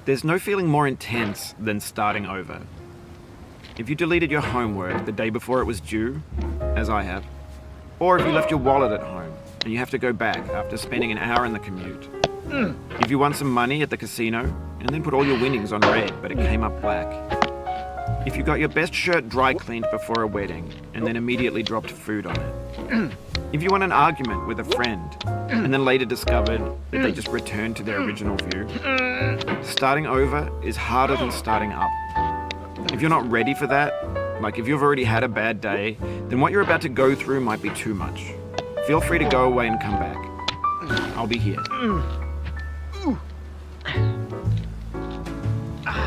There's no feeling more intense than starting over. If you deleted your homework the day before it was due, as I have, or if you left your wallet at home and you have to go back after spending an hour in the commute. If you won some money at the casino and then put all your winnings on red but it came up black. If you got your best shirt dry cleaned before a wedding and then immediately dropped food on it. If you won an argument with a friend and then later discovered that they just returned to their original view. Starting over is harder than starting up. If you're not ready for that, like if you've already had a bad day, then what you're about to go through might be too much. Feel free to go away and come back. I'll be here.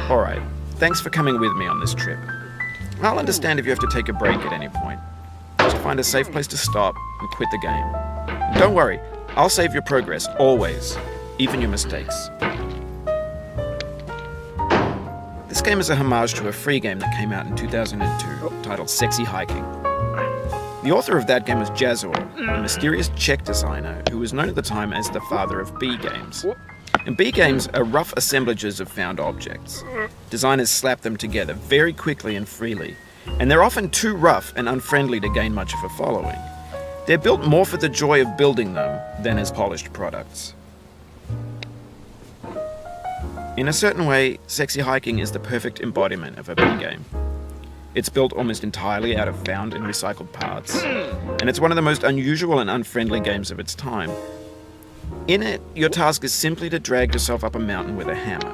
Alright, thanks for coming with me on this trip. I'll understand if you have to take a break at any point. Just find a safe place to stop and quit the game. And don't worry, I'll save your progress, always, even your mistakes. This game is a homage to a free game that came out in 2002, titled Sexy Hiking. The author of that game was Jazuo, a mysterious Czech designer who was known at the time as the father of B games. And B games are rough assemblages of found objects. Designers slap them together very quickly and freely, and they're often too rough and unfriendly to gain much of a following. They're built more for the joy of building them than as polished products. In a certain way, Sexy Hiking is the perfect embodiment of a B game. It's built almost entirely out of found and recycled parts, and it's one of the most unusual and unfriendly games of its time. In it, your task is simply to drag yourself up a mountain with a hammer.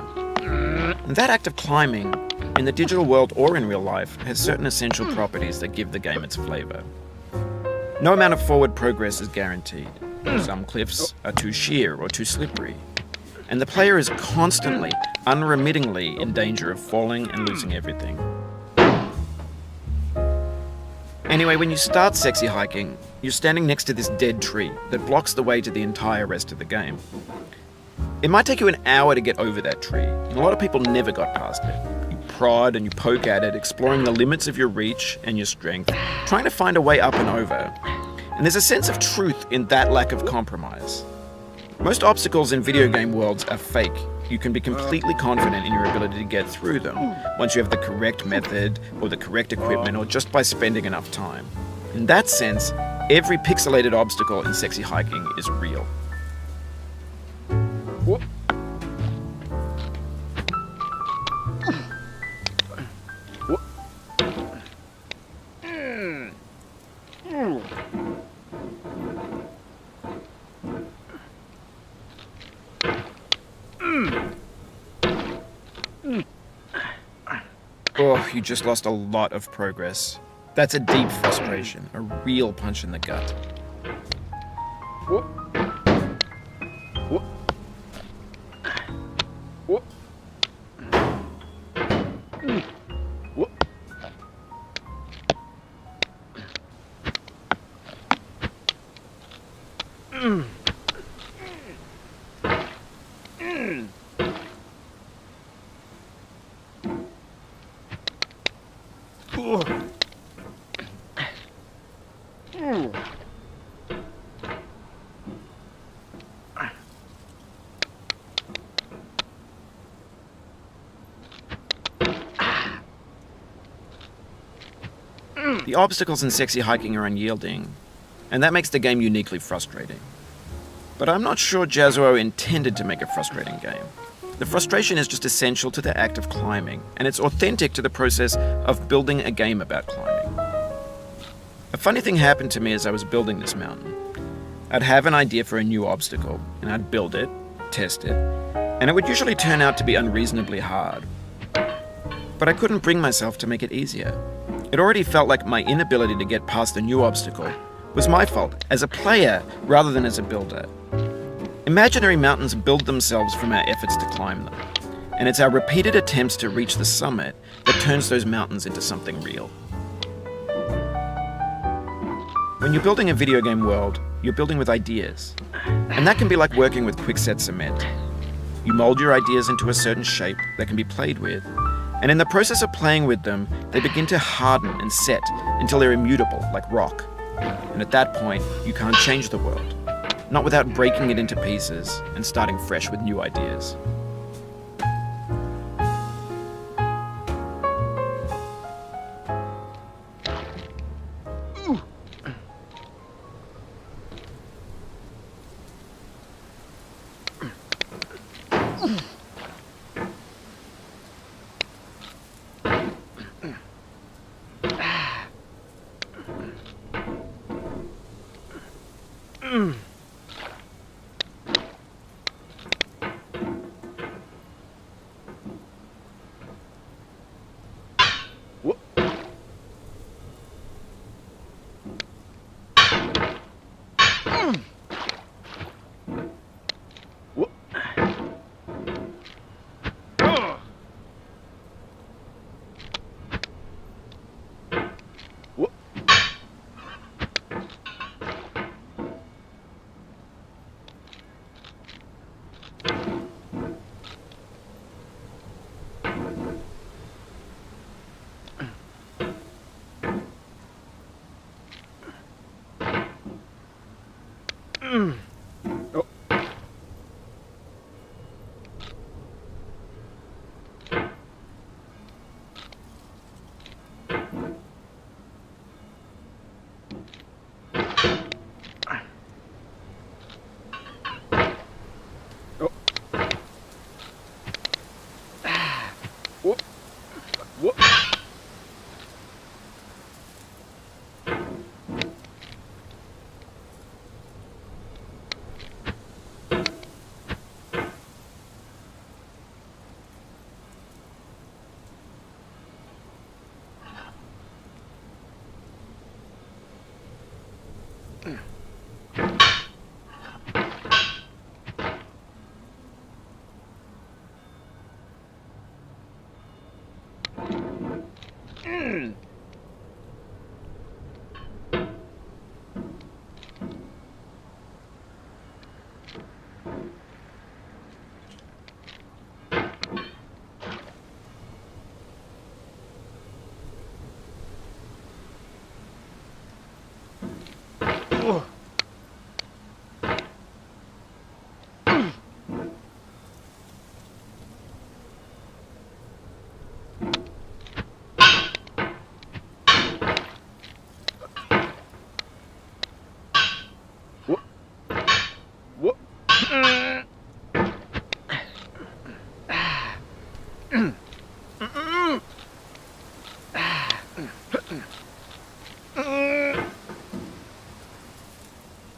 And that act of climbing, in the digital world or in real life, has certain essential properties that give the game its flavor. No amount of forward progress is guaranteed. Some cliffs are too sheer or too slippery. And the player is constantly, unremittingly in danger of falling and losing everything. Anyway, when you start Sexy Hiking, you're standing next to this dead tree that blocks the way to the entire rest of the game. It might take you an hour to get over that tree, and a lot of people never got past it. You prod and you poke at it, exploring the limits of your reach and your strength, trying to find a way up and over. And there's a sense of truth in that lack of compromise. Most obstacles in video game worlds are fake. You can be completely confident in your ability to get through them once you have the correct method or the correct equipment or just by spending enough time. In that sense, every pixelated obstacle in Sexy Hiking is real. Oh, you just lost a lot of progress. That's a deep frustration, a real punch in the gut. The obstacles in Sexy Hiking are unyielding, and that makes the game uniquely frustrating. But I'm not sure Jazuo intended to make a frustrating game. The frustration is just essential to the act of climbing, and it's authentic to the process of building a game about climbing. A funny thing happened to me as I was building this mountain. I'd have an idea for a new obstacle, and I'd build it, test it, and it would usually turn out to be unreasonably hard. But I couldn't bring myself to make it easier. It already felt like my inability to get past a new obstacle was my fault as a player rather than as a builder. Imaginary mountains build themselves from our efforts to climb them, and it's our repeated attempts to reach the summit that turns those mountains into something real. When you're building a video game world, You're building with ideas. And that can be like working with quickset cement. You mold your ideas into a certain shape that can be played with, and in the process of playing with them, they begin to harden and set until they're immutable, like rock. And at that point, you can't change the world. Not without breaking it into pieces and starting fresh with new ideas.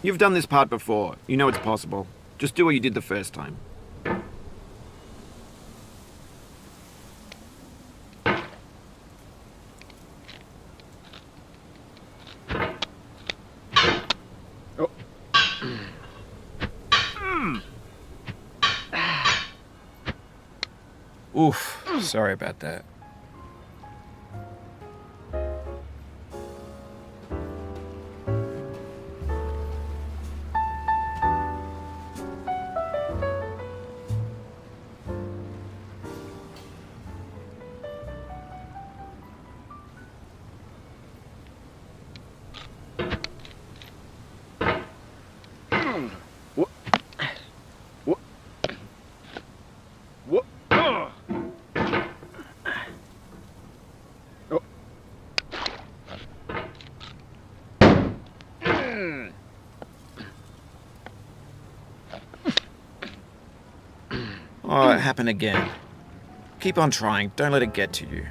You've done this part before. You know it's possible. Just do what you did the first time. Oof, sorry about that. Oh, it happened again. Keep on trying. Don't let it get to you.